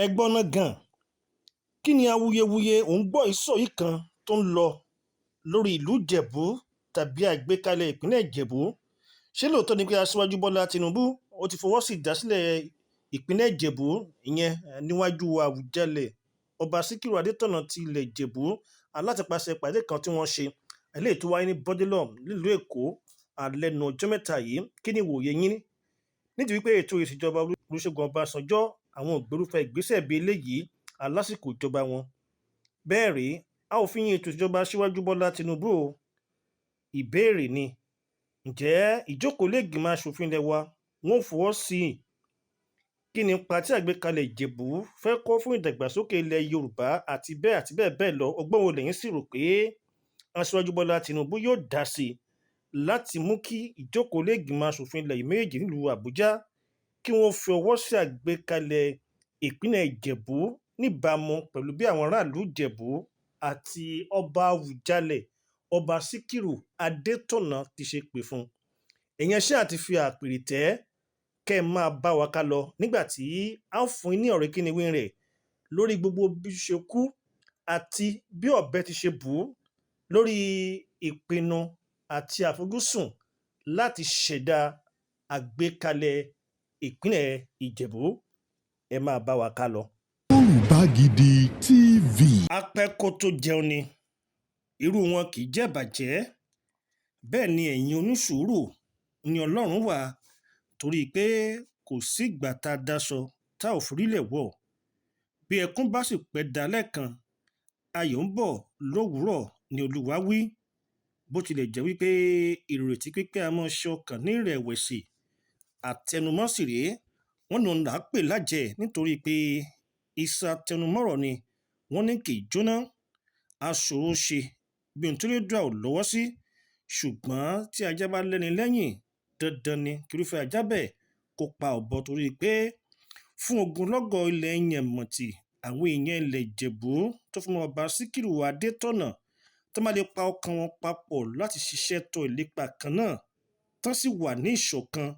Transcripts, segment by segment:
ẹ gbọ́n ná gan kí ni awuyewuye ò ń gbọ́ ìsọ̀yí kan tó ń lọ lórí ìlú ìjẹ̀bù tàbí àgbékalẹ̀ ìpínlẹ̀ ìjẹ̀bù. Ṣé lóòótọ́ ni pé aṣíwájú bọ́lá tìǹbù ó ti fọwọ́ sí ìdásílẹ̀ ìpínlẹ̀ ìjẹ̀bù ìyẹn níwájú àwùjalẹ̀ ọba síkírù adétọ̀nà ti ilẹ̀ ìjẹ̀bù alátìpasẹ̀ ìpàdé kan tí wọ́n ṣe eléyìí tó wáyé ní bọ́dílọ̀m nílùú èkó àlẹ́nu ọjọ́ mẹ́ta yìí? Kí ni ìwòye yín nítorí pé ètò ìṣèjọba olúṣẹ́gun ọbásanjọ́ àwọn ògbérúfẹ́ ìgbésẹ̀ bíi eléyìí alásìkò ìjọba wọn? Bẹ́ẹ̀ rí, a ò fi yin ètò ìṣèjọba aṣíwájú bọ́lá tìǹbù o. Ìbéèrè ni, ǹjẹ́ ìjókòó ilé ìgbìmọ̀ aṣòfin ilẹ̀ wa wọ́n fọwọ́ sí i? Kí ni ipa tí àgbékalẹ̀ ìjẹ̀bù fẹ́ kó fún ìdàgbàsókè ilẹ̀ yorùbá àti bẹ́ẹ̀ bẹ́ẹ̀ lọ? Ọgbọ́n wo lẹ́yìn sì rò pé aṣíwájú bọ́lá tìǹbù yóò dá sí i láti mú kí ìjókòó ilé ìgbìmọ̀ aṣòfin ilẹ̀ méjèèjì nílùú àbújá kí wọ́n fi ọwọ́ sí àgbékalẹ̀ ìpínlẹ̀ ìjẹ̀bù níbàámu pẹ̀lú bí àwọn aráàlú ìjẹ̀bù àti ọba àwùjalẹ̀ ọba síkírù adétọ̀nà ti ṣe pè fún? èèyàn ṣáà ti fi àpèrè tẹ́ kẹ́ ẹ máa bá wa ká lọ nígbà tí a ó fún yín ní ọ̀rẹ́ kíniwí rẹ̀ lórí gbogbo bí ó ṣe kú àti bí ọ̀bẹ ti ṣe bù ú lórí ìpinnu àti àfojúsùn láti ṣẹ̀dá àgbékalẹ̀ ìpínlẹ̀ ìjẹ̀bù. Ẹ máa bá wa ká lọ. Yorùbá Gidi TV. Apẹ́ kó tó jẹun ni irú wọn kì í jẹ́ bàjẹ́. Bẹ́ẹ̀ ni ẹ̀yin onísùúrù ni ọlọ́run wà, torí pé kò sí ìgbà tá a dáṣọ tá ò forílẹ̀ wọ̀. Bí ẹkún bá sì pẹ́ dalẹ́ kan, ayọ̀ ń bọ̀ lówùúrọ̀ ni olúwa wí. Bó tilẹ̀ jẹ́ wípé ìrètí pípẹ́ a máa ṣe ọkàn ní ìrẹ̀wẹ̀sì, àtẹnumọ́ sì rèé, wọ́n ní òun là á pè lájẹ́ nítorí pé iṣẹ́ àtẹnumọ́rọ̀ ni wọ́n ní kì í jóná. Aṣòro ṣe bí ohun tó lè dùn àwò lọ́wọ́ sí, ṣùgbọ́n tí ajá bá lẹ́ni lẹ́yìn, dandan ni kírúfẹ́ ajá bẹ́ẹ̀ kó pa ọ̀bọ, torí pé fún ogunlọ́gọ̀ ilẹ̀ Yẹ̀mọ̀tì àwọn èèyàn ilẹ̀ ìjẹ̀bù tó fún ọba síkírù adétọ̀nà tó má lè pa ọkàn wọn papọ̀ láti ṣiṣẹ́ tọ ìlépa kan náà, tán sì wà ní ìṣọ̀kan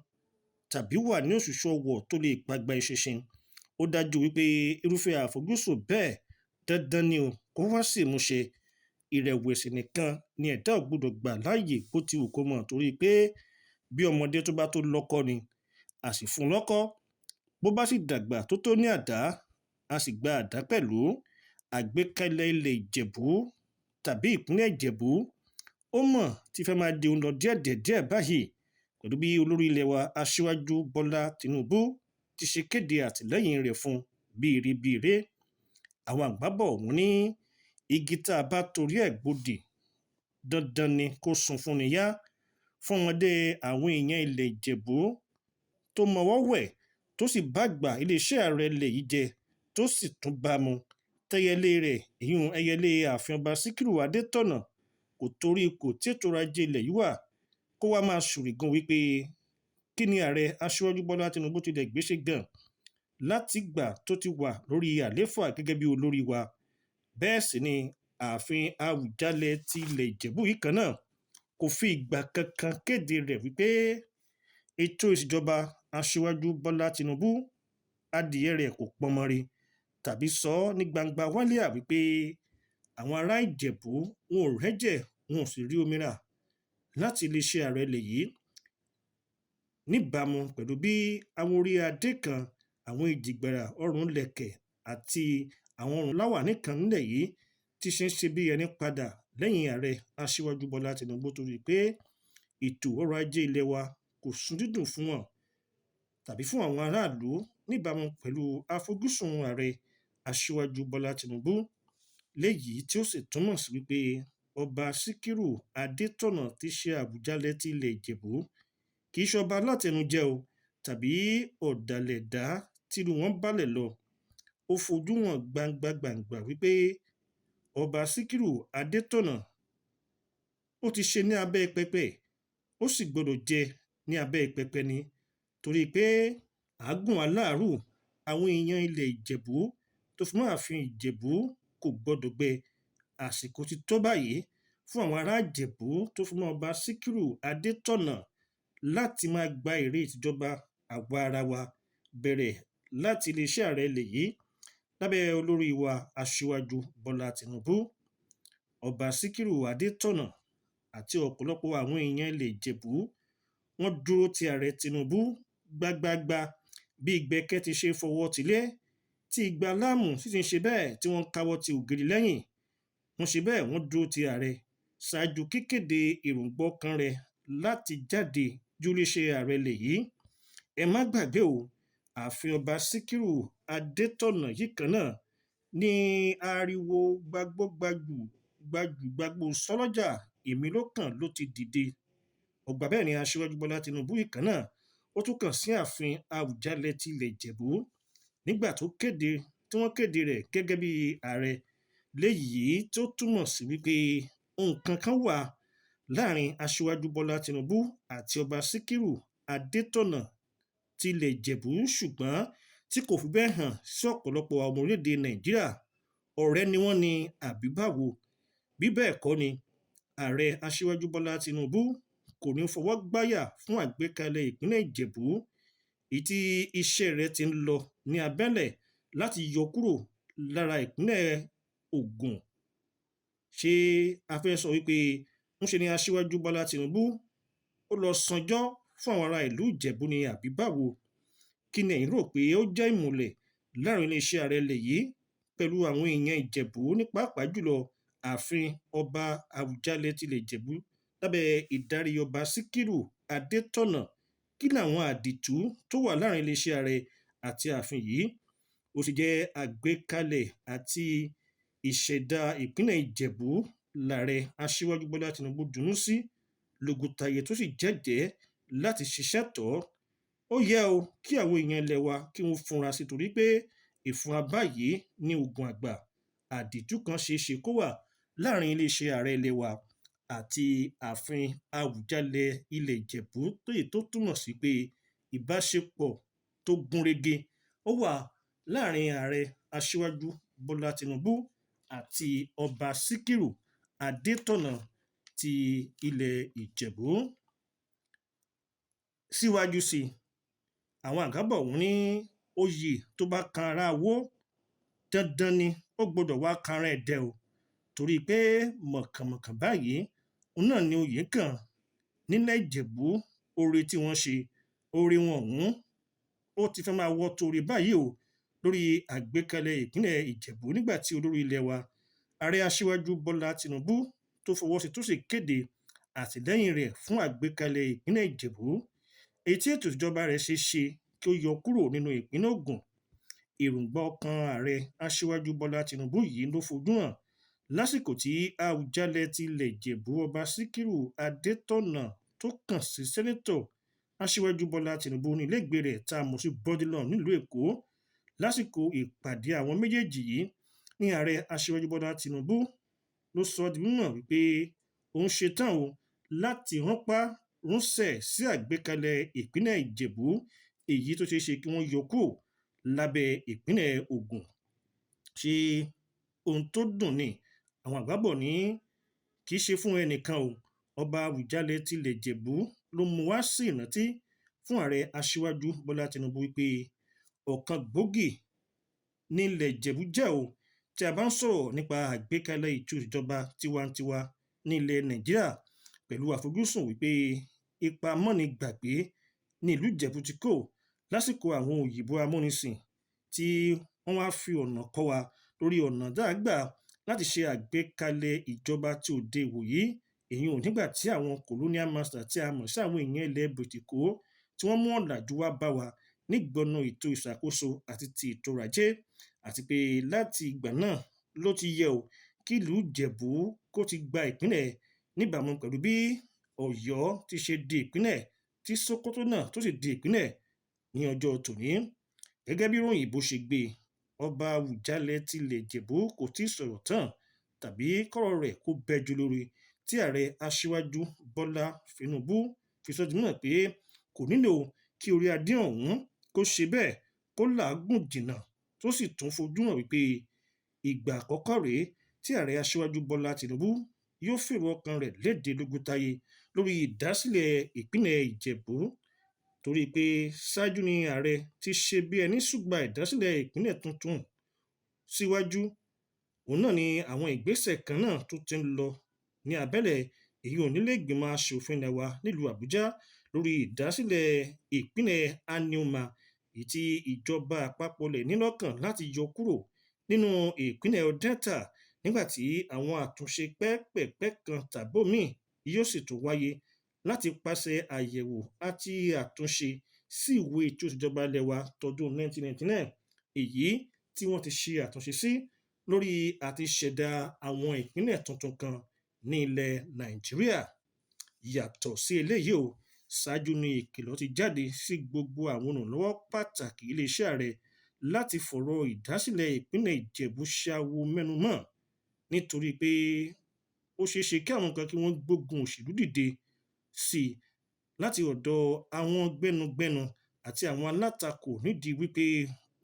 tàbí wà ní òṣùṣù ọwọ̀ tó lè pàgbà ìṣinṣin. Ó dájú wípé irúfẹ́ àfojúsùn bẹ́ẹ̀ dandan ni kó wá sí ìmúṣẹ. Ìrẹ̀wẹ̀sì nìkan ni ẹ̀dá ò gbọdọ̀ gbà láàyè bó ti wù kó mọ̀, torí pé bí ọmọdé tó bá tó lọ́kọ ni a sì fún lọ́kọ, bó bá sì dàgbà tó tó ní àdá a sì gba àdá pẹ̀lú. Àgbékalẹ̀ ilẹ̀ ìjẹ̀bù tàbí ìpínlẹ̀ ìjẹ̀bù ó mọ̀ tí fẹ́ máa di ohun lọ díẹ̀ báyìí, pẹ̀lú bí olórí ilẹ̀ wa aṣíwájú bọ́lá tìǹbù ti ṣe kéde àtìlẹ́yìn rẹ̀ fún bíire. Àwọn àgbà bọ̀ wọ́n ní igi tá a bá torí ẹ̀ gbòdì dandan ni kó sun fún ni yá. Fún ọmọdé àwọn èèyàn ilẹ̀ ìjẹ̀bù tó mọwọ́ wẹ̀ tó sì bá gbà iléeṣẹ́ ààrẹ ilẹ̀ yìí jẹ tó sì tún bá mu, tẹ́yẹlé rẹ̀ ìyún ẹyẹlé ààfin ọba síkírù adétọ̀nà kò torí ipò tí ètò ọrọ̀ ajé ilẹ̀ yìí wà kó wá máa ṣùrìgàn wípé kí ni ààrẹ aṣíwájú bọ́lá tìǹbù tilẹ̀ gbéṣẹ́ gan láti gbà tó ti wà lórí àlééfà gẹ́gẹ́ bí olórí wa. Bẹ́ẹ̀ sì ni ààfin àwùjalẹ̀ ti ilẹ̀ ìjẹ̀bù yìí kan náà kò fi ìgbà kankan kéde rẹ̀ wípé ètò ìṣèjọba aṣíwájú bọ́lá tìǹbù adìyẹ rẹ̀ kò pọnmọ re, tàbí sọ ní gbangba wálíà wípé àwọn ará ìjẹ̀bù wọn ò rẹ́jẹ̀ wọn ò sì rí omi rà láti iléeṣẹ́ ààrẹ ilẹ̀ yìí, níbàámu pẹ̀lú bí àwọn orí adé kan, àwọn ìjìgbara ọrùn lẹ̀kẹ̀ àti àwọn ọrùn láwàní kan nílẹ̀ yìí ti ṣe bí ẹni padà lẹ́yìn ààrẹ aṣíwájú bọ́lá tìǹbù, torí pé ètò ọrọ̀ ajé ilẹ̀ wa kò sún dídùn fún wọn tàbí fún àwọn aráàlú, níbàámu pẹ̀lú àfojúsùn ààrẹ aṣíwájú bọ́lá tìǹbù. Léyìí tí ó sì túmọ̀ sí wípé ọba síkírù adétọ̀nà ti ṣe àwùjalẹ̀ ti ilẹ̀ ìjẹ̀bù kì í ṣọba látẹnujẹ o tàbí ọ̀dàlẹ̀dá tírú wọn balẹ̀ lọ. Ó fojú wọn gbangba wípé ọba síkírù adétọ̀nà ó ti ṣe ní abẹ́ pẹpẹ, ó sì gbọdọ̀ jẹ ní abẹ́ pẹpẹ ni, torí pé àágùn aláàrù àwọn èèyàn ilẹ̀ ìjẹ̀bù tó fún ààfin ìjẹ̀bù kò gbọdọ̀ gbẹ. Àsìkò ti tó báyìí fún àwọn ará ìjẹ̀bù tó fún ọba síkírù adétọ̀nà láti máa gba èrè ìtìjọba àwa ara wa, bẹ̀rẹ̀ láti iléeṣẹ́ ààrẹ ilẹ̀ yìí lábẹ́ olórí wa aṣíwájú Bọ́lá Tinubu. Ọba Síkírù Adétọ̀nà àti ọ̀pọ̀lọpọ̀ àwọn èèyàn ilẹ̀ Ìjẹ̀bú wọ́n dúró ti ààrẹ Tinubu gbágbáágbá bí Ìgbẹ́kẹ̀ ti ṣe fọwọ́ tilé tí Ìgbà Láàmú sì ti ń ṣe bẹ́ẹ̀ tí wọ́n káwọ́ ti ògiri lẹ́yìn. Wọ́n ṣe bẹ́ẹ̀ wọ́n dúró ti ààrẹ ṣáájú kíkéde èròǹgbà ọkàn rẹ̀ láti jáde júléṣe ààrẹ lẹ̀ yìí. Ẹ má gbàgbé o, ààfin ọba Síkírù Adétọ̀nà yìí kan náà ní ariwo gbajúgbàgbò sọlọ́jà èmi ló kàn ló ti dìde. Ọgbà bẹ́ẹ̀ ni aṣíwájú Bọ́lá Tinubu yìí kan náà ó tún kàn sí ààfin Àwùjalẹ̀ ti ilẹ̀ Ìjẹ̀bú nígbà tí wọ́n kéde rẹ̀ gẹ́gẹ́ bí ààrẹ, léyìí tó túmọ̀ sí wípé nǹkan kan wà láàrin aṣíwájú Bọ́lá Tinubu àti ọba Síkírù Adétọ̀nà ti ilẹ̀ Ìjẹ̀bú, ṣùgbọ́n tí kò fi bẹ́ẹ̀ hàn sí ọ̀pọ̀lọpọ̀ ọmọ orílẹ̀-èdè Nàìjíríà. Ọ̀rẹ́ ni wọ́n ní àbí báwo? Bí bẹ́ẹ̀ kọ́ ni ààrẹ aṣíwájú Bọ́lá Tinubu kò ní fọwọ́ gbáyà fún àgbékalẹ̀ ìpínlẹ̀ Ìjẹ̀bú èyí tí iṣẹ́ rẹ̀ ti ń lọ ní abẹ́lẹ̀ láti yọ kúrò lára ìpínlẹ̀ Ògùn. Ṣé a fẹ́ sọ wípé ń ṣe ni aṣíwájú Bọ́lá Tinubu ó lọ sanjọ́ fún àwọn ará ìlú Ìjẹ̀bú ni àbí báwo? Kí ni ẹ̀yin rò pé ó jẹ́ ìmùlẹ̀ láàrin iléeṣẹ́ ààrẹ ilẹ̀ yìí pẹ̀lú àwọn èèyàn Ìjẹ̀bú ní pàápàá jùlọ ààfin ọba Àwùjalẹ̀ tilẹ̀ Ìjẹ̀bú lábẹ́ ìdarí ọba Síkírù Adétọ̀nà? Kí làwọn àdìtú tó wà láàrin iléeṣẹ́ ààrẹ àti ààfin yìí? Ó sì jẹ́ àgbékalẹ̀ àti ìṣẹ̀dá ìpínlẹ̀ Ìjẹ̀bú láàrẹ aṣíwájú Bọ́lá Tinubu dùnnú sí lògùtàyè tó sì jẹ́jẹ́ láti ṣiṣẹ́ tọ̀. Ó yẹ o kí àwọn èèyàn ilẹ̀ wa kí wọ́n fúnra sí, torí pé ìfúnra báyìí ní oògùn àgbà. Àdìtú kan ṣeé ṣe kó wà láàrin iléeṣẹ́ ààrẹ ilẹ̀ wa àti ààfin Àwùjalẹ̀ ilẹ̀ Ìjẹ̀bú, tó túmọ̀ sí pé ìbáṣepọ̀ tó gúnrégé ó wà láàrin ààrẹ aṣíwájú Bọ́lá Tinubu àti ọba Síkírù Adétọ̀nà ti ilẹ̀ Ìjẹ̀bú. Síwájú sí i, àwọn àgbàbọ̀ wọ́n ní oyè tó bá kan ara wó dandan ni ó gbọ́dọ̀ wá kan ara ẹ̀dẹ̀ o, torí pé mọ̀kànmọ̀kàn báyìí òun náà ni oyè kàn nílẹ̀ Ìjẹ̀bú. Oore tí wọ́n ṣe, oore wọn ọ̀hún ó ti fẹ́ máa wọ́ torí báyìí o lórí àgbékalẹ̀ ìpínlẹ̀ Ìjẹ̀bú, nígbà tí olórí ilẹ̀ wa ààrẹ aṣíwájú Bọ́lá Tinubu tó fọwọ́ sí tó sì kéde àtìlẹ́yìn rẹ̀ fún àgbékalẹ̀ ìpínlẹ̀ Ìjẹ̀bú, èyí tí ètò ìjọba rẹ̀ ṣe kí ó yọ kúrò nínú ìpínlẹ̀ Ògùn. Èròǹgbà ọkàn ààrẹ aṣíwájú Bọ́lá Tinubu yìí ló fojú hàn lásìkò tí Àwùjalẹ̀ ti ilẹ̀ Ìjẹ̀bú ọba Síkírù Adétọ̀nà tó kàn sí sẹ́nẹ́tọ̀ aṣíwájú Bọ́lá Tinubu ní ilégbèé rẹ̀ tá a mọ̀ sí Bodilon nílùú Èkó. Lásìkò ìpàdé àwọn méjèèjì yìí ní ààrẹ aṣíwájú Bọ́lá Tinubu ló sọ di mímọ̀ wípé òun ṣetán o láti ránpá rúnsẹ̀ sí àgbékalẹ̀ ìpínlẹ̀ Ìjẹ̀bú, èyí tó ṣeé ṣe kí wọ́n yọ kúrò lábẹ́ ìpínlẹ̀ Ògùn. Ṣé ohun tó dùn ni? Àwọn àgbàbọ̀ ní kì í ṣe fún ẹnìkan o. Ọba Àwùjalẹ̀ ti ilẹ̀ Ìjẹ̀bú ló mú wá sí ìrántí fún ààrẹ aṣíwájú Bọ́lá Tinubu wípé ọ̀kan gbòógì ní ilẹ̀ Ìjẹ̀bú jẹ́ o, tí a bá ń sọ̀rọ̀ nípa àgbékalẹ̀ ètò ìjọba tiwantiwa ní ilẹ̀ Nàìjíríà, pẹ̀lú àfojúsùn wípé ipa mọ́ni gbàgbé ní ìlú Ìjẹ̀bú ti kó lásìkò àwọn òyìnbó amúnisìn, tí wọ́n wá fi ọ̀nà kọ́ wa lórí ọ̀nà dáàgbà láti ṣe àgbékalẹ̀ ìjọba tí òde ìwòyí, èyí ò nígbà tí àwọn colonial master tí a mọ̀ sí àwọn èèyàn ilẹ̀ bìtìkó tí wọ́n mú ọ̀làjú wá bá wa nígbọnà ètò ìṣàkóso àti ti ètò ọrọ̀ ajé, àti pé láti ìgbà náà ló ti yẹ o kí ìlú Ìjẹ̀bú kó ti gba ìpínlẹ̀ níbàámu pẹ̀lú bí Ọ̀yọ́ ti ṣe di ìpínlẹ̀, tí Sókótó náà tó sì di ìpínlẹ̀ ní ọjọ́ tòní. Gẹ́gẹ́ bí ìròyìn ìbò ṣe gbé, ọba Àwùjalẹ̀ ti ilẹ̀ Ìjẹ̀bú kò tí ì sọ̀rọ̀ tán tàbí kọ́rọ̀ rẹ̀ kó bẹ́jú lórí, tí ààrẹ aṣíwájú Bọ́lá Tinubu fi sọ di mímọ̀ pé kò nílò kí orí adé ọ̀hún kó ṣe bẹ́ẹ̀ kó làágùn jìnnà, tó sì tún fojú hàn wípé ìgbà àkọ́kọ́ rèé tí ààrẹ aṣíwájú Bọ́lá Tinubu yóò fèrò ọkàn rẹ̀ léde lógúntáyé lórí ìdásílẹ̀ ìpínlẹ̀ Ìjẹ̀bú, torí pé ṣáájú ni ààrẹ ti ṣe bí ẹni ṣùgbà ìdásílẹ̀ ìpínlẹ̀ tuntun síwájú. Òun náà ni àwọn ìgbésẹ̀ kan náà tó ti ń lọ ní abẹ́lẹ̀ èyí nílé ìgbìmọ̀ asòfin ilẹ̀ wa nílùú Àbújá lórí ìdásílẹ̀ ìpínlẹ̀ Anioma èyí tí ìjọba àpapọ̀ lẹ̀ ní lọ́kàn láti yọ kúrò nínú ìpínlẹ̀ Delta nígbàtí àwọn àtúnṣe pẹ́ẹ́pẹ́ẹ́pẹ́ kan tàbómìn yóò sì tún wáyé láti pàṣẹ àyẹ̀wò àti àtúnṣe sí ìwé ètò ìṣèjọba ilẹ̀ wa tọdún 1999 èyí tí wọ́n ti ṣe àtúnṣe sí lórí àti ṣẹ̀dá àwọn ìpínlẹ̀ tuntun kan ní ilẹ̀ Nàìjíríà. Yàtọ̀ sí eléyìí o, ṣáájú ni ìkìlọ̀ ti jáde sí gbogbo àwọn olùrànlọ́wọ́ pàtàkì iléeṣẹ́ ààrẹ láti fọ̀rọ̀ ìdásílẹ̀ ìpínlẹ̀ Ìjẹ̀bú ṣàwò mẹ́numọ́ nítorí pé ó ṣeé ṣe kí àwọn kan kí wọ́n gbógun òṣèlú dìde sí i láti ọ̀dọ̀ àwọn gbẹnugbẹnu àti àwọn alátakò nídìí wípé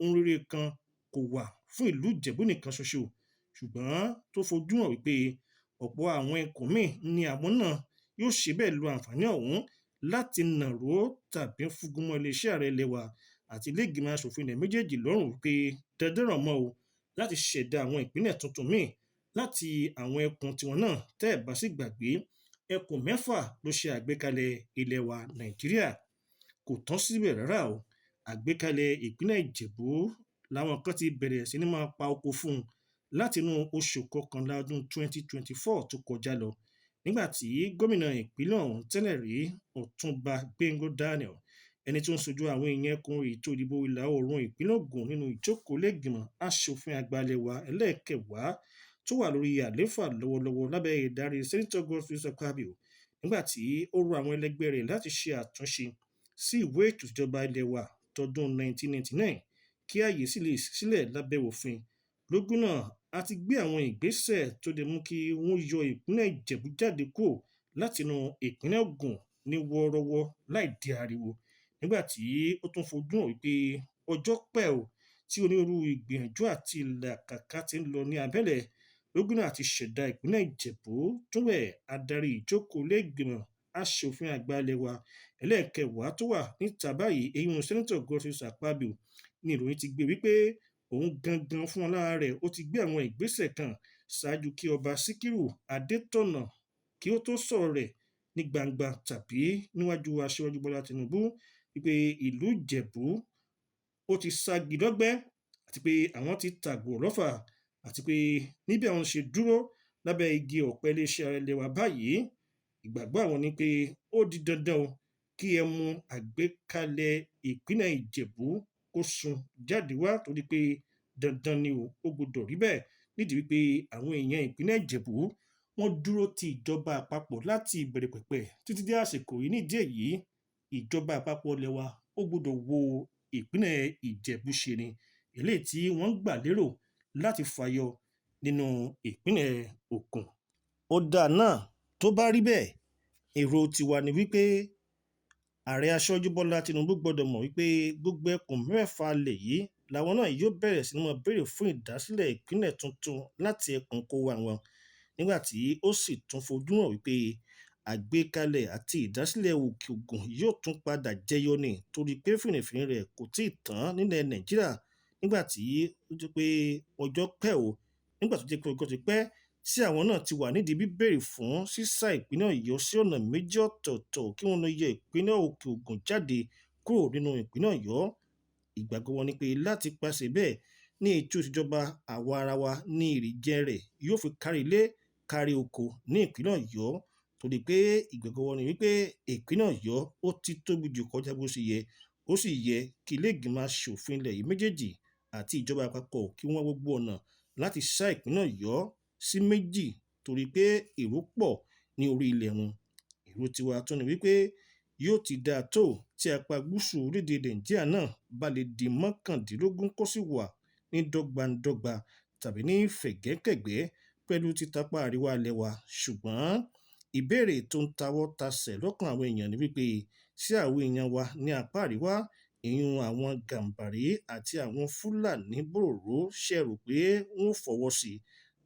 ohun rere kan kò wà fún ìlú Ìjẹ̀bú nìkan ṣoṣo, ṣùgbọ́n tó fojú hàn wípé ọ̀pọ̀ àwọn ẹkùn míì ni àwọn náà yóò ṣe bẹ́ẹ̀ lo àǹfààní ọ̀hún láti nàró tàbí fúngun mọ́ iléeṣẹ́ ààrẹ ilẹ̀ wa àti ilé ìgbìmọ̀ asòfin ilẹ̀ méjèèjì lọ́rùn wípé dandan ràn mọ́ o láti ṣẹ̀dá àwọn ìpínlẹ̀ tuntun míì láti àwọn ẹkùn tiwọn náà. Tẹ́ ẹ̀ bá sì gbàgbé, ẹkùn 6 ló ṣe àgbékalẹ̀ ilẹ̀ wa Nàìjíríà. Kò tán síbẹ̀ rárá o, àgbékalẹ̀ ìpínlẹ̀ Ìjẹ̀bú làwọn kan ti bẹ̀rẹ̀ sí ní máa pa oko fún un látinú oṣù kọkànlá ọdún 2024 tó kọjá lọ, nígbàtí gómìnà ìpínlẹ̀ ọ̀hún tẹ́lẹ̀ rí Ọ̀túnba Gbẹ́ngà Daniel, ẹni tó ń ṣojú àwọn èèyàn ẹkùn ètò ìdìbò ìlà oòrùn ìpínlẹ̀ Ògùn nínú ìjókòó lẹ́gbìmọ̀ asòfin àgbà ilẹ̀ wa ẹlẹ́ẹ̀kẹwàá tó wà lórí àlééfà lọ́wọ́lọ́wọ́ lábẹ́ ìdarí Sẹ́nitọ̀ Godswill Akpabio, nígbàtí ó rọ àwọn ẹlẹgbẹ́ rẹ̀ láti ṣe àtúnṣe sí ìwé ètò ìjọba ilẹ̀ wa tọdún 1999 kí ààyè sì lè sílẹ̀ lábẹ́ òfin. Lógún náà a ti gbé àwọn ìgbésẹ̀ tó lè mú kí wọ́n yọ ìpínlẹ̀ Ìjẹ̀bú jáde kúrò látinú ìpínlẹ̀ Ògùn ní wọ́ọ́rọ́wọ́ láì di ariwo, nígbàtí ó tún fojú hàn wípé ọjọ́ pẹ́ o tí onírúurú ìgbìyànjú àti ìlàkàkà ti ń lọ ní abẹ́lẹ̀ lógún náà àti ṣẹ̀dá ìpínlẹ̀ Ìjẹ̀bú. Túnbẹ̀ adarí ìjókòó lẹ́gbìmọ̀ asòfin àgbà ilẹ̀ wa ẹlẹ́ẹ̀kẹwàá tó wà níta báyìí èyí Sẹ́nitọ̀ Godswill Akpabio ní ìròyìn ti gbé wípé òun gangan fún alára rẹ̀ ó ti gbé àwọn ìgbésẹ̀ kan ṣáájú kí ọba Síkírù Adétọ̀nà kí ó tó sọ̀rọ̀ rẹ̀ ní gbangba tàbí níwájú aṣíwájú Bọ́lá Tinubu wípé ìlú Ìjẹ̀bú ó ti sági lọ́gbẹ́ àti pé àwọn ti tàgbò lọ́fà àti pé níbi àwọn ṣe dúró lábẹ́ igi ọ̀pẹ iléeṣẹ́ ààrẹ ilẹ̀ wa báyìí, ìgbàgbọ́ àwọn ni pé ó di dandan o kí ẹ mú àgbékalẹ̀ ìpínlẹ̀ Ìjẹ̀bú kó sún jáde wá torí pé dandan ni o, ó gbọdọ̀ rí bẹ́ẹ̀ nídìí wípé àwọn èèyàn ìpínlẹ̀ Ìjẹ̀bú wọ́n dúró ti ìjọba àpapọ̀ láti ìbẹ̀rẹ̀ pẹ̀pẹ̀ títí dé àsìkò yìí. Nídìí èyí ìjọba àpapọ̀ ilẹ̀ wa ó gbọdọ̀ wo ìpínlẹ̀ Ìjẹ̀bú ṣe ni eléyìí tí wọ́n gbà lérò láti fàyọ nínú ìpínlẹ̀ Ògùn. Ó dáa náà tó bá rí bẹ́ẹ̀, èrò tiwa ni wípé ààrẹ aṣọ́jú Bọ́lá Tinubu gbọ́dọ̀ mọ̀ wípé gbogbo ẹkùn 6 lẹ̀ yìí làwọn náà yóò bẹ̀rẹ̀ sí ní máa béèrè fún ìdásílẹ̀ ìpínlẹ̀ tuntun láti ẹkùn kó wa wọn, nígbàtí ó sì tún fojú hàn wípé àgbékalẹ̀ àti ìdásílẹ̀ Òkè Ògùn yóò tún padà jẹyọ ní torí pé fìrìfìrì rẹ̀ kò tí ì tán nílẹ̀ Nàìjíríà, nígbàtí ó jẹ́ pé ọjọ́ pẹ́ o nígbà tó jẹ́ pé ọjọ́ ti pẹ́ tí àwọn náà ti wà nídìí bíbèrè fún sísá ìpínlẹ̀ Ọ̀yọ́ sí ọ̀nà méjì ọ̀tọ̀ọ̀tọ̀ kí wọ́n lọ yọ ìpínlẹ̀ Òkè Ògùn jáde kúrò nínú ìpínlẹ̀ Ọ̀yọ́. Ìgbàgbọ́ wọn ni pé láti pàṣẹ bẹ́ẹ̀ ní ètò ìṣèjọba àwa ara wa ní ìrìjẹ rẹ̀ yóò fi kárí ilé kárí oko ní ìpínlẹ̀ Ọ̀yọ́, torí pé ìgbàgbọ́ wọn ni wípé ìpínlẹ̀ Ọ̀yọ́ ó ti tóbi jù kọjá bó ṣe yẹ, ó sì yẹ kí ilé ìgbìmọ̀ aṣòfin ilẹ̀ yìí méjèèjì àti ìjọba àpapọ̀ kí wọ́n gbogbo ọ̀nà láti ṣá ìpínlẹ̀ Ọ̀yọ́ sí méjì torí pé èrò pọ̀ ní orí ilẹ̀ wọn. Èrò tiwa tún ni wípé yóò ti dáa tó tí apá gúúsù orílẹ̀-èdè Nàìjíríà náà bá lè di 19 kó sì wà ní dọ́gbandọ́gba tàbí ní fẹ̀gbẹ́kẹ̀gbẹ́ pẹ̀lú títapá àríwá ilẹ̀ wa. Ṣùgbọ́n ìbéèrè tó ń tawọ́ tasẹ̀ lọ́kàn àwọn èèyàn ni wípé sí àwọn èèyàn wa ní apá àríwá ìyún àwọn Gàmbàrí àti àwọn Fúlàní bòròró ṣe rò pé wọ́n fọwọ́ sí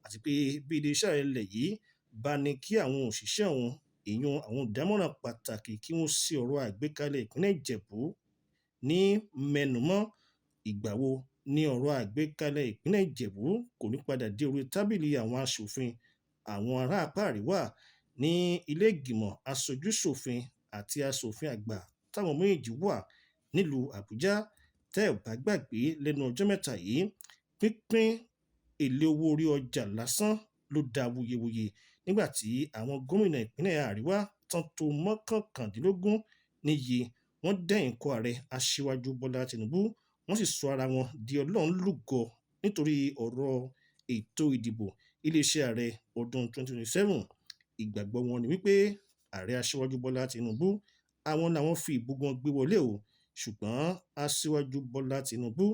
àti pé bí iléeṣẹ́ ilẹ̀ yìí bá ní kí àwọn òṣìṣẹ́ wọn ìyún àwọn ìdámọ̀ràn pàtàkì kí wọ́n sí ọ̀rọ̀ àgbékalẹ̀ ìpínlẹ̀ Ìjẹ̀bú ní mẹ́numọ́ ìgbà wo ní ọ̀rọ̀ àgbékalẹ̀ ìpínlẹ̀ Ìjẹ̀bú kò ní padà dé orí tábìlì àwọn aṣòfin àwọn ará apá àríwá ní ilé ìgbìmọ̀ aṣojú-ṣòfin àti aṣòfin àgbà táwọn méjèèjì wà nílùú Àbújá. Tẹ́ ò bá gbàgbé, lẹ́nu ọjọ́ mẹ́ta yìí, pínpín èlé owó orí ọjà lásán ló dá wuyewuye nígbà tí àwọn gómìnà ìpínlẹ̀ àríwá tán tó mọ́kàndínlógún níye wọ́n dẹ̀yìn kọ ààrẹ aṣíwájú Bọ́lá Tinubu, wọ́n sì sọ ara wọn di ọlọ́run lúgọ nítorí ọ̀rọ̀ ètò ìdìbò iléeṣẹ́ ààrẹ ọdún 2027. Ìgbàgbọ́ wọn ni wípé ààrẹ aṣíwájú Bọ́lá Tinubu àwọn làwọn fi ìbò wọn gbé wọlé o, ṣùgbọ́n aṣíwájú Bọ́lá Tinubu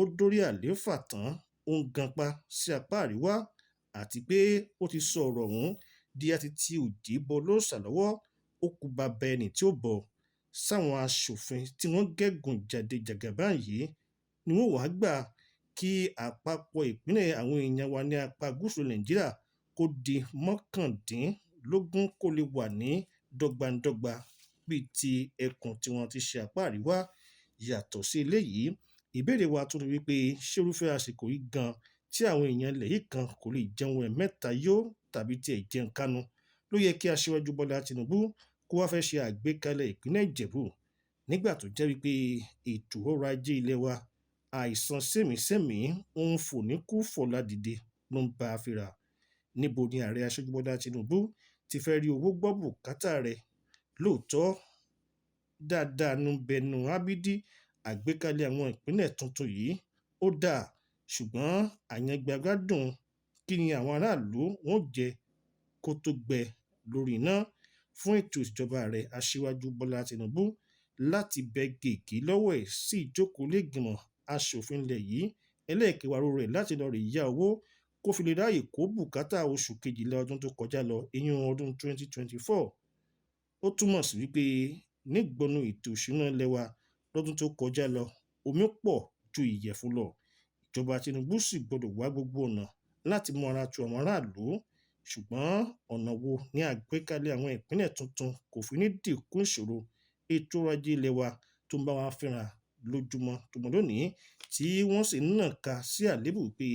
ó dórí àlééfà tán ó ń ganpa sí apá àríwá àti pé ó ti sọ ọ̀rọ̀ ọ̀hún di àti tí òjì bọ lóòṣà lọ́wọ́, ó kú bàbá ẹni tí ó bọ̀. Sáwọn aṣòfin tí wọ́n gégùn jàdejàgà báyìí ni wọ́n wàá gbà kí àpapọ̀ ìpínlẹ̀ àwọn èèyàn wa ní apá gúúsù Nàìjíríà kó di mọ́kàndínlógún kó lè wà ní dọ́gbandọ́gba bíi ti ẹkùn tí wọ́n ti ṣe apá àríwá. Yàtọ̀ sí eléyìí, ìbéèrè wa tún ni wípé ṣé irúfẹ́ àsìkò yìí gan tí àwọn èèyàn ilẹ̀ yìí kan kò lè jẹun ẹ̀mẹ́ta yó tàbí tiẹ̀ jẹun kánú ló yẹ kí aṣíwájú Bọ́lá Tinubu kó wá fẹ́ ṣe àgbékalẹ̀ ìpínlẹ̀ Ìjẹ̀bú nígbà tó jẹ́ wípé ètò ọrọ̀ ajé ilẹ̀ wa àìsàn sẹ́mìísẹ́mì ń fò ní kú fọ̀lá dìde ló ń bá a fínra. Níbo ni ààrẹ aṣíwájú Bọ́lá Tinubu ti fẹ́ rí owó gbọ́ bùkátà rẹ̀? Lóòótọ́ dáadáa nu bẹnu ábídí àgbékalẹ̀ àwọn ìpínlẹ̀ tuntun yìí ó dáa, ṣùgbọ́n àyàngbágádùn kí ni àwọn aráàlú wọn jẹ kó tó gbẹ lórí iná fún ètò ìjọba ààrẹ aṣíwájú Bọ́lá Tinubu láti bẹ gègé lọ́wọ́ ẹ̀ sí ìjókòó lẹ́gbìmọ̀ aṣòfin ilẹ̀ yìí ẹlẹ́ẹ̀kẹwàá rẹ̀ láti lọ rè yá owó kó fi lè ráàyè kó bùkátà oṣù kejìlá ọdún tó kọjá lọ, ìyẹn ọdún 2024. Ó túmọ̀ sí wípé nígbọnú ètò ìṣúná ilẹ̀ wa lọ́dún tó kọjá lọ omi pọ̀ ju ìyẹ̀fun lọ. Ìjọba Tinubu sì gbọdọ̀ wá gbogbo ọ̀nà láti mú ara tu àwọn aráàlú, ṣùgbọ́n ọ̀nà wo ní àgbékalẹ̀ àwọn ìpínlẹ̀ tuntun kò fi ní dínkù ìṣòro ètò ọrọ̀ ajé ilẹ̀ wa tó ń bá wa fínra lójúmọ́ tó mọ́ lónìí, tí wọ́n sì ń nàka sí àléébù pé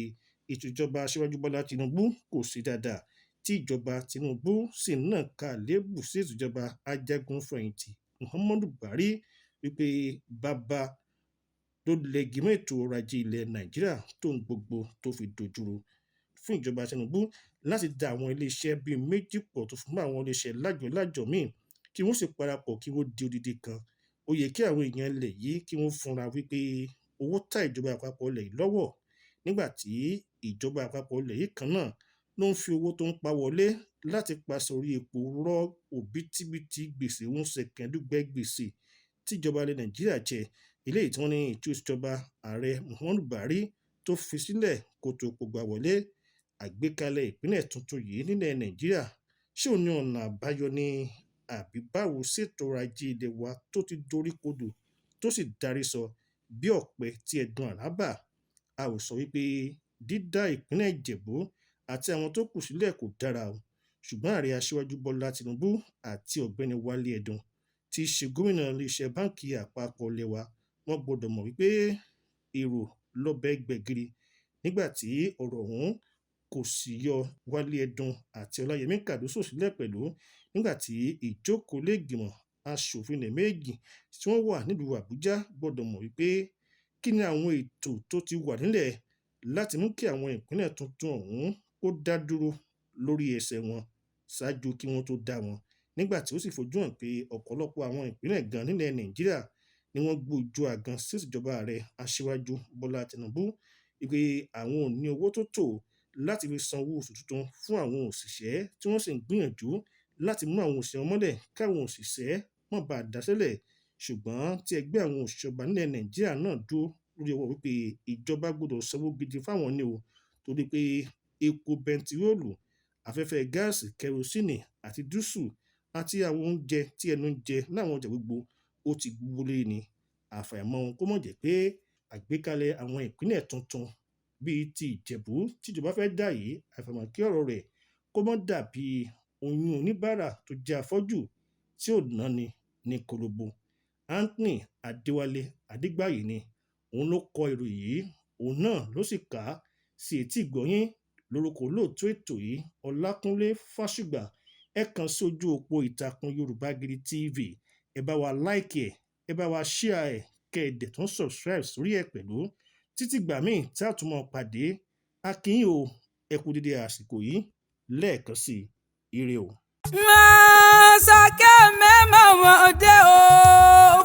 ètò ìjọba aṣíwájú Bọ́lá Tinubu kò sí dáadáa, tí ìjọba Tinubu sì ń nàka àléébù sí ètò ìjọba ajagun fẹ̀yìntì Muhammadu Buhari wípé bàbá ló lẹ́gi mọ́ ètò ọrọ̀ ajé ilẹ̀ Nàìjíríà tó ń gbogbo tó fi dojúrú. Fún ìjọba Tinubu láti dá àwọn iléeṣẹ́ bíi méjì pọ̀ tó fún àwọn iléeṣẹ́ lájọ̀lájọ̀ míì kí wọ́n sì parapọ̀ kí wọ́n di odidi kan, ó yẹ kí àwọn èèyàn ilẹ̀ yìí kí wọ́n fúnra wípé owó tá ìjọba àpapọ̀ ilẹ̀ yìí lọ́wọ́ nígbà tí ìjọba àpapọ̀ ilẹ̀ yìí kan náà ló ń fi owó tó ń pa wọlé láti pàṣẹ orí epo rọ òbítíbitì gbèsè ń ṣẹ̀kẹ́ndúgbẹ́ gbèsè tíjọba ilẹ̀ Nàìjíríà jẹ, eléyìí tí wọ́n ní ètò ìjọba ààrẹ Muhammadu Buhari tó fi sílẹ̀ kó tó kó gbà wọlé. Àgbékalẹ̀ ìpínlẹ̀ tuntun yìí nílẹ̀ Nàìjíríà ṣé ò ní ọ̀nà àbáyọ ní àbí báwo ṣètò ọrọ̀ ajé ilẹ̀ wa tó ti dorí kodò tó sì darí sọ bí ọ̀pẹ tí ẹ̀dùn àràbà? A ò sọ wípé dídá ìpínlẹ̀ Ìjẹ̀bú àti àwọn tó kù sílẹ̀ kò dára o, ṣùgbọ́n ààrẹ aṣíwájú Bọ́lá Tinubu àti ọ̀gbẹ́ni Wálé Ẹdùn tí í ṣe gómìnà iléeṣẹ́ báǹkì àpapọ̀ ilẹ̀ wa wọ́n gbọ́dọ̀ mọ̀ wípé èrò lọ́bẹ̀ gbẹ̀gìrì nígbà tí ọ̀rọ̀ ọ̀hún kò sì yọ Wálé Ẹdùn àti Ọláyẹmí Kàdóso sílẹ̀ pẹ̀lú nígbà tí ìjókòó lẹ́gbìmọ̀ aṣòfin ilẹ̀ méjì tí wọ́n wà nílùú Àbújá gbọ́dọ̀ mọ̀ wípé kí ni àwọn ètò tó ti wà nílẹ̀ láti mú kí àwọn ìpínlẹ̀ tuntun ọ̀hún ó dá dúró lórí ẹsẹ̀ wọn ṣáájú kí wọ́n tó dá wọn, nígbà tí ó sì fojú hàn pé ọ̀pọ̀lọpọ̀ àwọn ìpínlẹ̀ gan nílẹ̀ Nàìjíríà ni wọ́n gbójú àgan sí ìjọba ààrẹ aṣíwájú Bọ́lá Tinubu wípé àwọn ò ní owó tó tó láti fi san owó oṣù tuntun fún àwọn òṣìṣẹ́ tí wọ́n sì ń gbìyànjú láti mú àwọn òṣìṣẹ́ mọ́lẹ̀ káwọn òṣìṣẹ́ má bàa dáṣẹ́lẹ̀, ṣùgbọ́n tí ẹgbẹ́ àwọn òṣìṣẹ́ ọba nílẹ̀ Nàìjíríà náà dúró lórí ọwọ́ wípé ìjọba gbọdọ̀ sanwó gidi fáwọn ní o, torí pé epo bẹntiróòlù, afẹ́fẹ́ gáàsì, kẹrosínì àti dúsù àti àwọn oúnjẹ tí ẹnu ń jẹ láwọn ọjà gbogbo ó ti gbówó lé ní. Àfàìmọ̀ kó mọ̀ jẹ́ pé àgbékalẹ̀ àwọn ìpínlẹ̀ tuntun bíi ti Ìjẹ̀bú tíjọba fẹ́ dá yìí, àfàìmọ̀ kí ọ̀rọ̀ rẹ̀ kó mọ́ dàbí oyún oníbàárà tó jẹ́ afọ́jú tí ò náni ní kolobo. Anthony Adéwálé Adégbàyí ni òun ló kọ ìròyìn yìí òun náà ló sì kà á sí etí ìgbọ́yín lórúkọ olóòtú ètò yìí Ọlákúnlé Fásùgbà. Ẹ kàn sí ojú òpó ìtàkùn Yorùbá Gidi TV, ẹ bá wa like ẹ, ẹ bá wa share ẹ, kẹ́ ẹ dẹ̀ tún subscribe sórí ẹ pẹ̀lú. Títí gbà míì tí a tún mọ̀ pàdé, a kí yín o, ẹ kú dédé àsìkò yìí lẹ́ẹ̀kan sí ire o. Sake mẹ́mọ̀mọ́dé o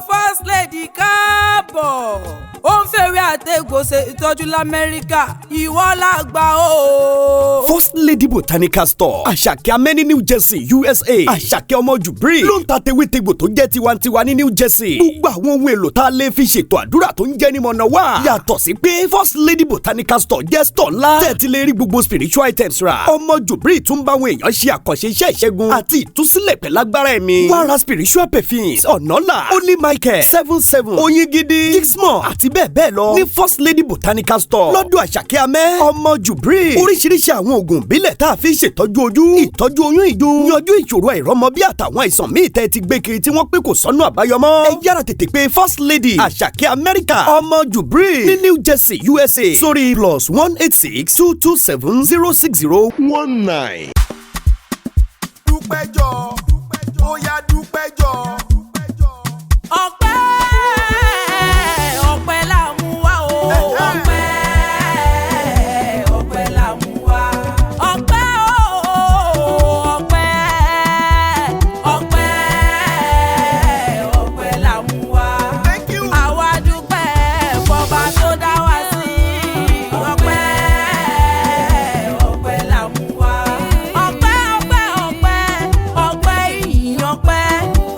First Lady káàbọ̀ ó ń fèrè àtẹ̀gòsè ìtọ́jú l'Amẹ́ríkà ìwọ làgbà o. First Lady Botanical Store Àṣàkẹ́ Amẹ́ní New Jersey USA. Àṣàkẹ́ ọmọ Jubril ló ń ta tewétegbò tó jẹ́ tiwantiwa ní New Jersey. Gbogbo àwọn ohun èlò tá a lè fi ṣètò àdúrà tó ń jẹ́ ní mọ̀nà wá. Yàtọ̀ sí pé First Lady Botanical Store jẹ́ store ńlá tẹ́tí lè rí gbogbo spiritual items rà. Ọmọ Jubril tún bá àwọn èèyàn ṣe àkànṣe iṣẹ́ ìṣẹ́gun àti ìtúsílẹ̀ pẹ̀lágbára ẹ̀mí. Wá ra spiritual perfumes ọ̀nàlà Holy Michael 77 Oyin Gidi Gixmore àti bẹ́ẹ̀ bẹ́ẹ̀ lọ ní First Lady Botanical Store lọ́dọ̀ Àṣàkẹ́ Amẹ́ ọmọ Jubril. Oríṣiríṣi àwọn oògùn ìbílẹ̀ tá a fi ṣètọ́jú ojú, ìtọ́jú oyún ìju, yanjú ìṣòro àìrọ́mọbí àtàwọn àìsàn míì tẹ́ ti gbé kiri tí wọ́n pé kò sọ́nà àbáyọ mọ́. Ẹ yára tètè pé First Lady Àṣàkẹ́ Amẹ́ríkà ọmọ Jubril ní New Jersey USA sórí +186 227 06019. Dúpẹ́jọ́ ó yá dúpẹ́jọ́. ọpẹ́ ọpẹ́ là mú wá o. ọpẹ́ ọpẹ́ là mú wá. ọpẹ́ ọpẹ́ ọpẹ́ ọpẹ́ là mú wá. Thank you. àwa dúpẹ́ fọba tó dá wa sí. ọpẹ́ ọpẹ́ là mú wá. ọpẹ́ ọpẹ́ ọpẹ́ ọpẹ́ ìyìn ọpẹ́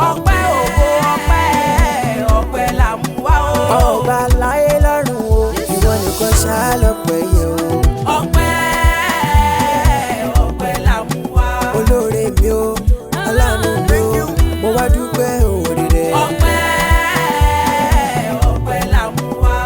ọpẹ́ ògo ọpẹ́ ọpẹ́ là mú wá o. ọba láyé lọ́run o ìwọ nìkan ṣáá lọ́pẹ́ yẹ o. ọpẹ́ ọpẹ́ là mú wá. olóore mi o aláàánú mi o mo wá dúpẹ́ òwòrì rẹ. ọpẹ́ ọpẹ́ là mú wá.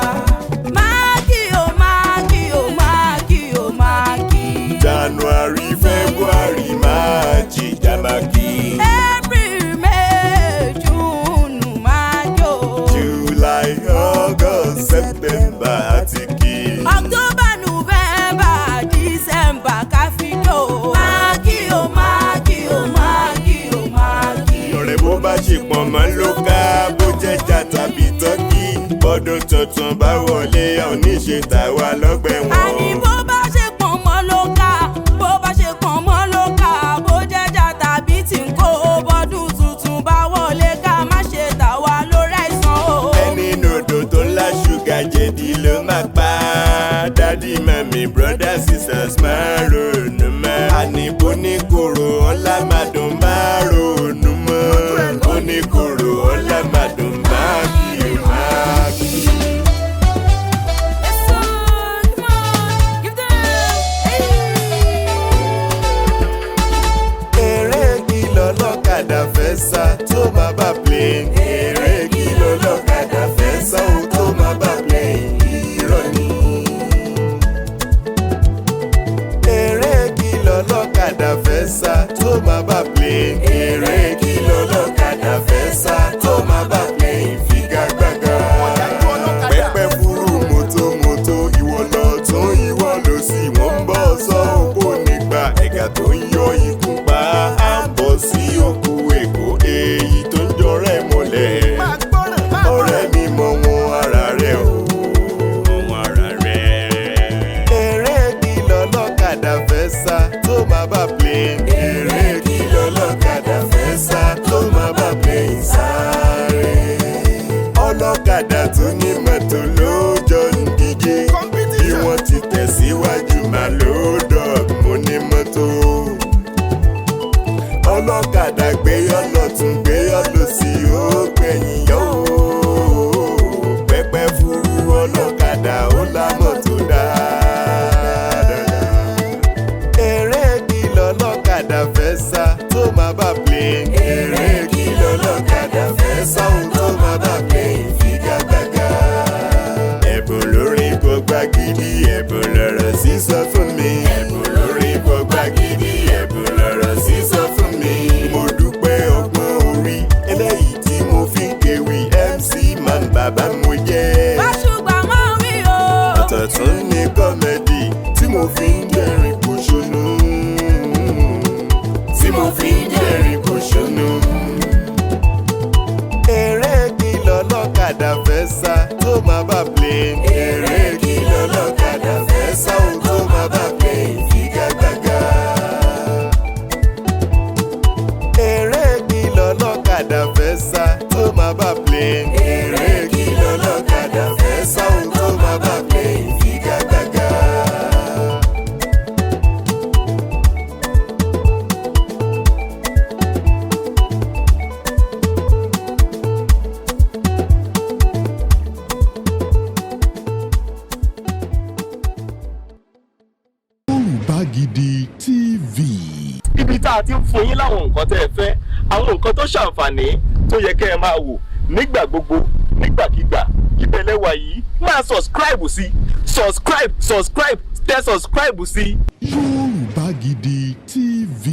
máàkì o máàkì o máàkì o máàkì. January, February, March, Jamaki. April, May, June, máàkì o. July, August, September, Atiki. October, November, December, káfíńdò. máàkì o máàkì o máàkì o máàkì. Ọ̀rẹ́ bó bá ṣe pọ̀ mọ́ ló ká bó jẹ́jà tàbí tọ́kì. Bọ́dún tuntun bá wọlé a ò ní ṣe tàwa lọ́gbẹ̀ àní wọn. bó bá ṣe pọ̀n mọ́ ló ká bó bá ṣe pọ̀n mọ́ ló ká bó jẹ́jà tàbí tí ń kó bọ́dún tuntun bá wọlé ká má ṣe tà wá lórí àìsàn o. Ẹni nòdò tó ńlá ṣúgà jẹ̀dí ló máa pa. Dádì mami brothers sisters máa ronú mọ́. Àní bó ní kòrò ọ̀la máa dùn máa ronú mọ́. Bó ní kòrò ọ̀la máa dùn máa kí o máa kí. Yes, sir. Come on, give them. Hey. Eré kí lọ́lọ́kadà fẹ́ sá tó máa bá plane. Eré kí lọ́lọ́kadà fẹ́ sá ó tó máa bá plane. Irọ́ ni. Eré kí lọ́lọ́kadà fẹ́ sá tó máa bá plane. Eré kí lọ́lọ́kadà fẹ́ sá tó máa bá plane. Figagbága. Pẹ́pẹ́ fúru mọ́tòmọ́tò ìwọ lọ tún ìwọ lọ sí wọ́n ń bọ̀ sọ òkú nígbà ẹ̀gà tó ń yọ ikú pa á bọ̀ sí òkú èkó èyí tó ń jọrẹ́ mọ́lẹ̀. Ọ̀rẹ́ mi mọ wọn ara rẹ̀ o. Wọn ara rẹ̀. Eré kí lọ́lọ́kadà fẹ́ sá tó máa bá plane. Eré kí lọ́lọ́kadà fẹ́ sá tó máa bá plane sáré. Ọlọ́kadà tó ní mọ́tò ló jọ ń díje. Bí wọ́n ti tẹ̀síwájú máa ló dọ̀g mo ní mọ́tò. Ọlọ́kadà gbéyọ́ lọ́tún gbéyọ́ lọ́sì ó gbẹ̀yìn yọ ó. Pẹ́pẹ́ fúru ọlọ́kadà ó la mọ́tò dáadáa. Eré kí lọ́lọ́kadà fẹ́ sá tó máa bá plane. Eré kí lọ́lọ́kadà fẹ́ sá ó tó máa bá plane. Figagbága. Ẹ̀bùn lórí gbogbo gidi ẹ̀bùn lọ̀rọ̀ sísọ fún mi. Ẹ̀bùn lórí gbogbo gidi ẹ̀bùn lọ̀rọ̀ sísọ fún mi. Mo dúpẹ́ ọgbọ́n orí eléyìí tí mo fi ń kéwì MC man bàbá mo jẹ́. Fásùgbà mọ́ wí o. Ọ̀tọ̀tún fi ń dẹ̀rìn pòṣónú. Tí mo fi ń dẹ̀rìn pòṣónú. Eré kí lọ́lọ́kadà fẹ́ sá tó máa bá plane. Eré kí lọ́lọ́kadà fẹ́ sá ohun tó máa bá plane figagbága. Eré kí lọ́lọ́kadà fẹ́ sá tó máa bá plane. Eré kí lọ́lọ́kadà fẹ́ sá ohun tó máa bá plane figagbága. Yorùbá Gidi TV. Ibi tá a ti ń fún yín láwọn nǹkan tẹ́ ẹ fẹ́, àwọn nǹkan tó ṣàǹfààní tó yẹ kẹ́ ẹ máa wò nígbà gbogbo nígbàkigbà. Ìbẹ̀lẹ̀ wà yìí máa subscribe sí subscribe tẹ subscribe sí. Yorùbá Gidi TV.